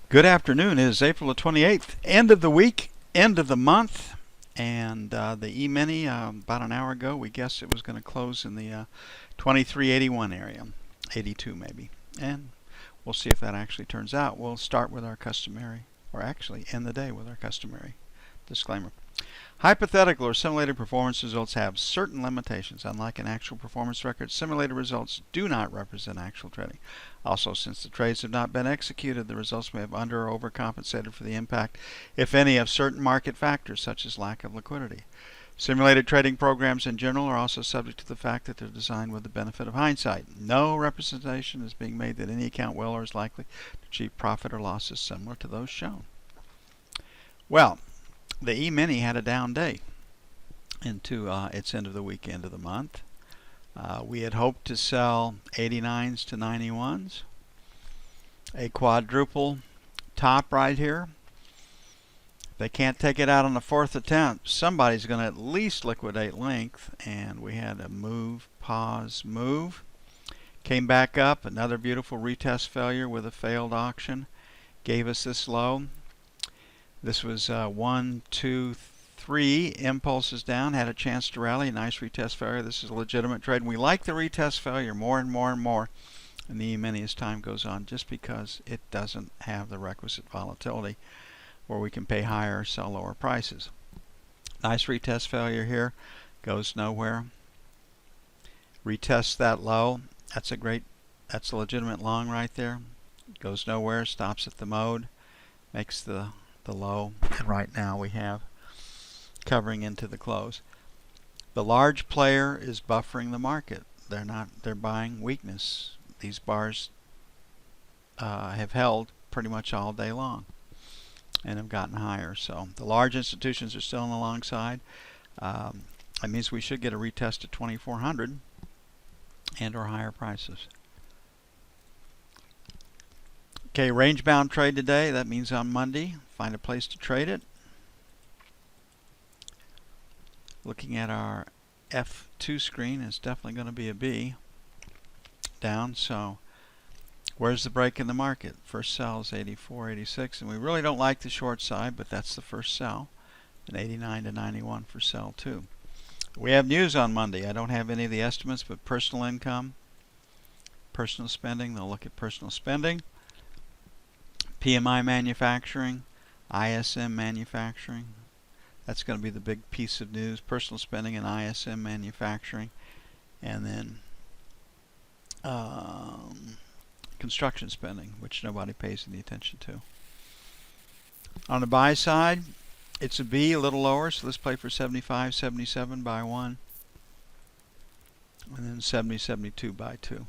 Good afternoon. It is April the 28th, end of the week, end of the month, and the E-mini, about an hour ago, we guessed it was going to close in the 2381 area, 82 maybe, and we'll see if that actually turns out. We'll start with our customary, or actually end the day with our customary disclaimer. Hypothetical or simulated performance results have certain limitations. Unlike an actual performance record, simulated results do not represent actual trading. Also, since the trades have not been executed, the results may have under or overcompensated for the impact, if any, of certain market factors, such as lack of liquidity. Simulated trading programs in general are also subject to the fact that they're designed with the benefit of hindsight. No representation is being made that any account will or is likely to achieve profit or losses similar to those shown. Well, the E-mini had a down day into its end of the week, end of the month. We had hoped to sell 89s to 91s. A quadruple top right here. If they can't take it out on the fourth attempt, somebody's going to at least liquidate length. And we had a move, pause, move. Came back up. Another beautiful retest failure with a failed auction. Gave us this low. This was 1, 2, 3 impulses down, had a chance to rally, a nice retest failure. This is a legitimate trade, and we like the retest failure more and more and more in the E-mini as time goes on, just because it doesn't have the requisite volatility where we can pay higher or sell lower prices. Nice retest failure here, goes nowhere. Retests that low. That's a legitimate long right there. Goes nowhere, stops at the mode, makes the low, and right now we have covering into the close. The large player is buffering the market. They're buying weakness. These bars have held pretty much all day long and have gotten higher. So the large institutions are still on the long side. That means we should get a retest at 2400 and or higher prices. Okay, range bound trade today. That means on Monday, find a place to trade it. Looking at our F2 screen, it's definitely going to be a B down. So where's the break in the market? First sell is 84.86, and we really don't like the short side, but that's the first sell. And 89 to 91 for sell 2. We have news on Monday. I don't have any of the estimates, but personal income, personal spending. They'll look at personal spending. PMI manufacturing, ISM manufacturing. That's going to be the big piece of news. Personal spending and ISM manufacturing. And then construction spending, which nobody pays any attention to. On the buy side, it's a B, a little lower, so let's play for 75, 77 by 1. And then 70, 72 by 2.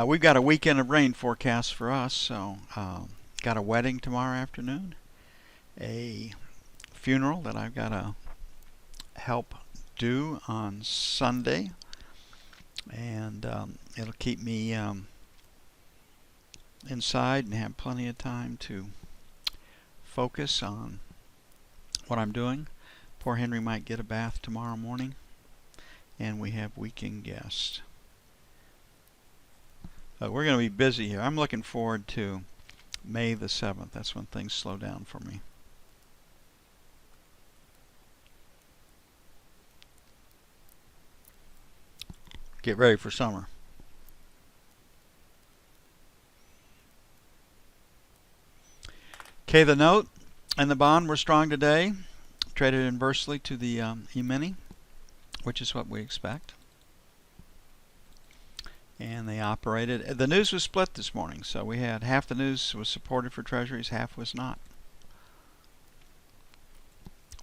We've got a weekend of rain forecast for us, so got a wedding tomorrow afternoon, a funeral that I've got to help do on Sunday, and it'll keep me inside and have plenty of time to focus on what I'm doing. Poor Henry might get a bath tomorrow morning, and we have weekend guests. We're going to be busy here. I'm looking forward to May the 7th. That's when things slow down for me. Get ready for summer. Okay, the note and the bond were strong today. Traded inversely to the E-mini, which is what we expect. And they operated. The news was split this morning, so we had half the news was supported for treasuries, half was not.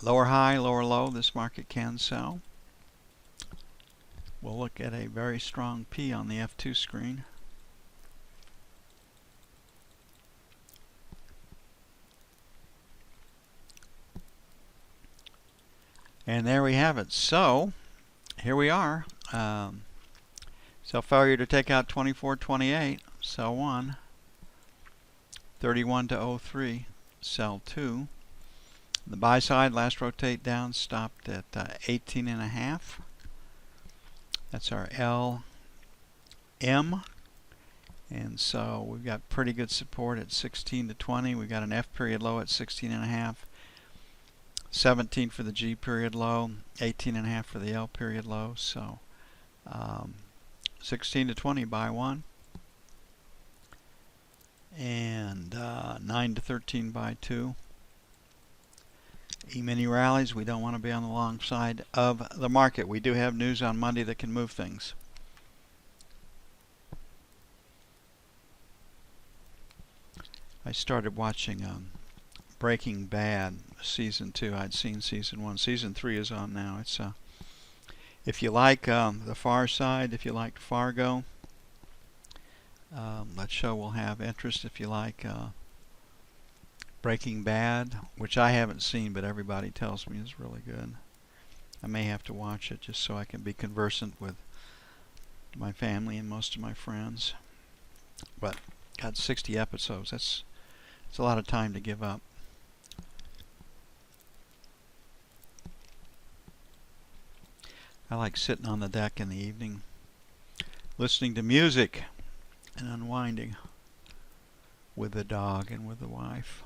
Lower high, lower low, this market can sell. We'll look at a very strong P on the F2 screen. And there we have it. So here we are. Sell failure to take out 24.28, sell 1. 31 to 03, sell 2. The buy side, last rotate down, stopped at 18.5. That's our LM. And so we've got pretty good support at 16 to 20. We've got an F period low at 16.5, 17 for the G period low, 18.5 for the L period low. So 16 to 20 buy one, and 9 to 13 buy two. E-mini rallies, we don't want to be on the long side of the market. We do have news on Monday that can move things. I started watching Breaking Bad season 2. I'd seen season 1. Season 3 is on now. It's if you like The Far Side, if you like Fargo, that show will have interest. If you like Breaking Bad, which I haven't seen, but everybody tells me is really good. I may have to watch it just so I can be conversant with my family and most of my friends. But got 60 episodes. It's a lot of time to give up. I like sitting on the deck in the evening, listening to music and unwinding with the dog and with the wife.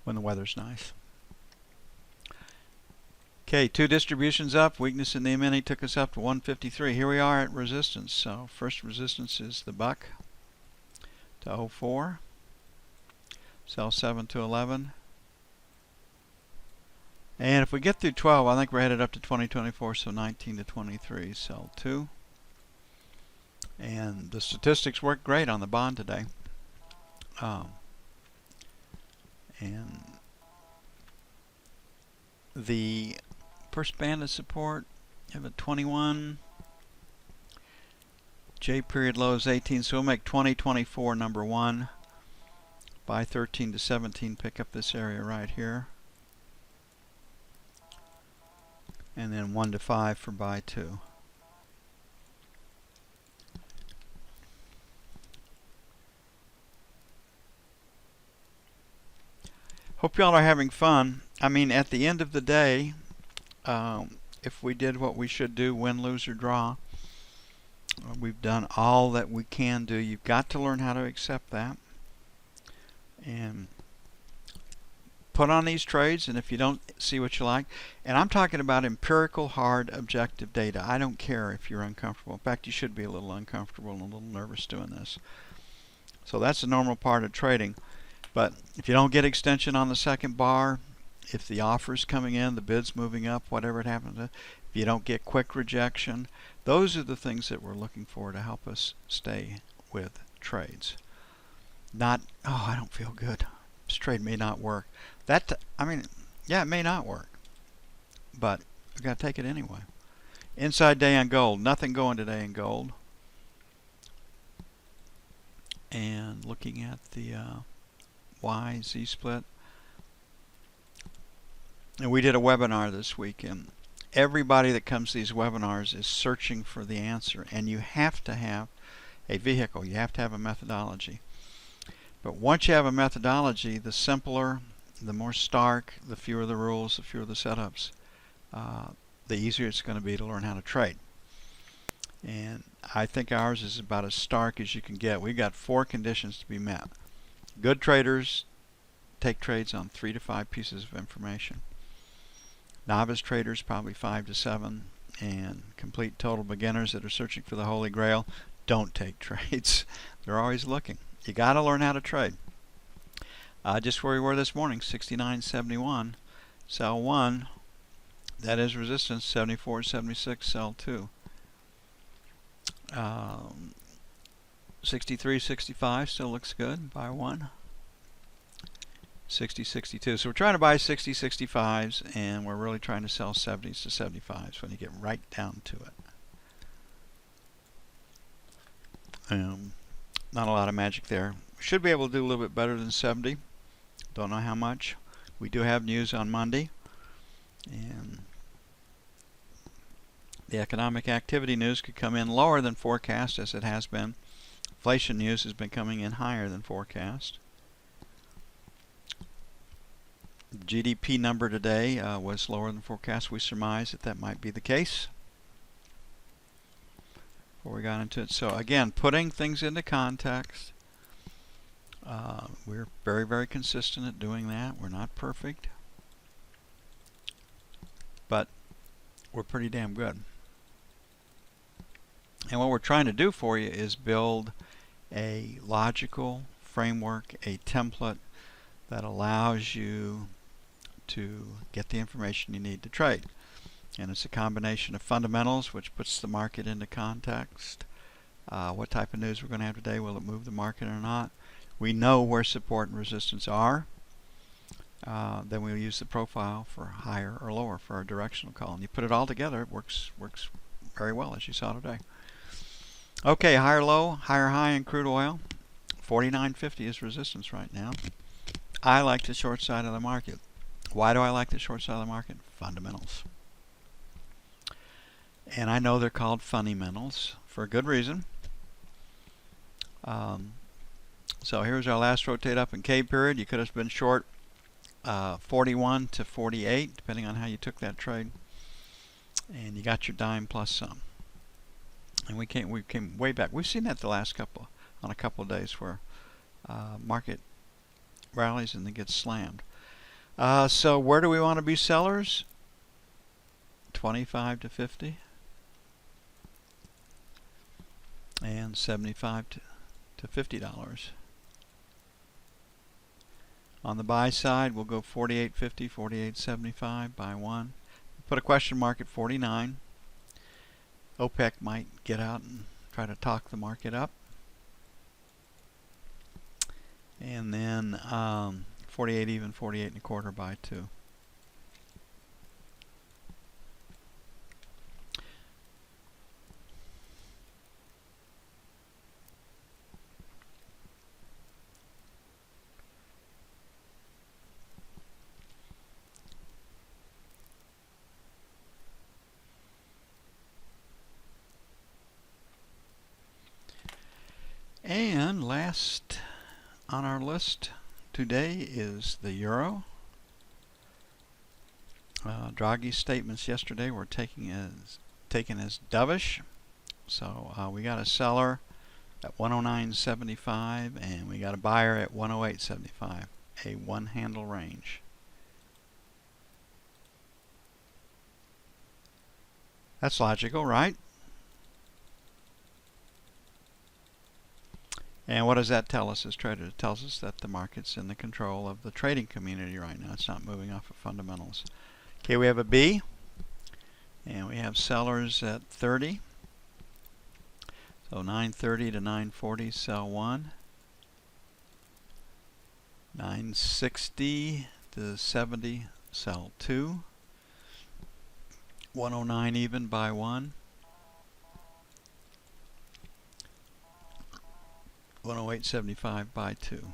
When the weather's nice. Okay, 2 distributions up. Weakness in the E-mini took us up to 153. Here we are at resistance. So first resistance is the buck to 04. Sell 7 to 11. And if we get through 12, I think we're headed up to 2024, so 19 to 23. Sell 2. And the statistics work great on the bond today. And the first band of support, you have a 21. J period low is 18, so we'll make 2024 number 1. Buy 13 to 17, pick up this area right here. And then 1 to 5 for buy 2. Hope y'all are having fun. I mean, at the end of the day, if we did what we should do, win, lose, or draw, we've done all that we can do. You've got to learn how to accept that and put on these trades. And if you don't see what you like, and I'm talking about empirical, hard, objective data. I don't care if you're uncomfortable. In fact, you should be a little uncomfortable and a little nervous doing this. So that's a normal part of trading. But if you don't get extension on the second bar, if the offer's coming in, the bid's moving up, whatever it happens to, if you don't get quick rejection, those are the things that we're looking for to help us stay with trades. Not, oh, I don't feel good. This trade may not work. I mean, yeah, it may not work, but we've got to take it anyway. Inside day on gold. Nothing going today in gold. And looking at the Y-Z split. And we did a webinar this week, and everybody that comes to these webinars is searching for the answer, and you have to have a vehicle. You have to have a methodology. But once you have a methodology, the simpler, the more stark, the fewer the rules, the fewer the setups, the easier it's going to be to learn how to trade. And I think ours is about as stark as you can get. We've got 4 conditions to be met. Good traders take trades on 3 to 5 pieces of information. Novice traders probably 5 to 7, and complete total beginners that are searching for the Holy Grail don't take trades. They're always looking. You got to learn how to trade. Just where we were this morning, 69.71, sell 1. That is resistance. 74.76, sell 2. 63.65 still looks good. Buy 1. 60.62. So we're trying to buy 60.65s, and we're really trying to sell 70s to 75s when you get right down to it. Not a lot of magic there. We should be able to do a little bit better than 70. Don't know how much. We do have news on Monday, and the economic activity news could come in lower than forecast, as it has been. Inflation news has been coming in higher than forecast. The GDP number today was lower than forecast. We surmise that that might be the case. before we got into it. So again, putting things into context. We're very, very consistent at doing that. We're not perfect, but we're pretty damn good. And what we're trying to do for you is build a logical framework, a template that allows you to get the information you need to trade. And it's a combination of fundamentals, which puts the market into context. What type of news we're going to have today? Will it move the market or not? We know where support and resistance are. Then we'll use the profile for higher or lower for our directional call. And you put it all together, it works very well, as you saw today. Okay, higher low, higher high in crude oil. 49.50 is resistance right now. I like the short side of the market. Why do I like the short side of the market? Fundamentals. And I know they're called fundamentals for a good reason. So here's our last rotate up in K period. You could have been short 41 to 48, depending on how you took that trade. And you got your dime plus some. And we came way back. We've seen that the last on a couple of days where market rallies and then gets slammed. So where do we want to be sellers? 25 to 50 and 75 to $50. On the buy side, we'll go 48.50, 48.75, buy one. Put a question mark at 49. OPEC might get out and try to talk the market up. And then 48 even, 48 and a quarter, buy two. And last on our list today is the euro. Draghi's statements yesterday were taken as dovish. So we got a seller at 109.75 and we got a buyer at 108.75, a one handle range. That's logical, right? And what does that tell us as traders? It tells us that the market's in the control of the trading community right now. It's not moving off of fundamentals. Okay, we have a B, and we have sellers at 30. So 930 to 940, sell one. 960 to 70, sell two. 109 even, buy one. 108.75, buy two.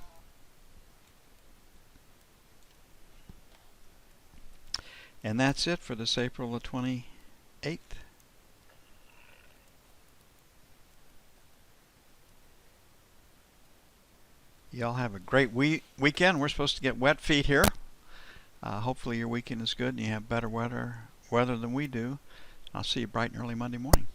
And that's it for this April the 28th. Y'all have a great weekend. We're supposed to get wet feet here. Hopefully your weekend is good and you have better weather than we do. I'll see you bright and early Monday morning.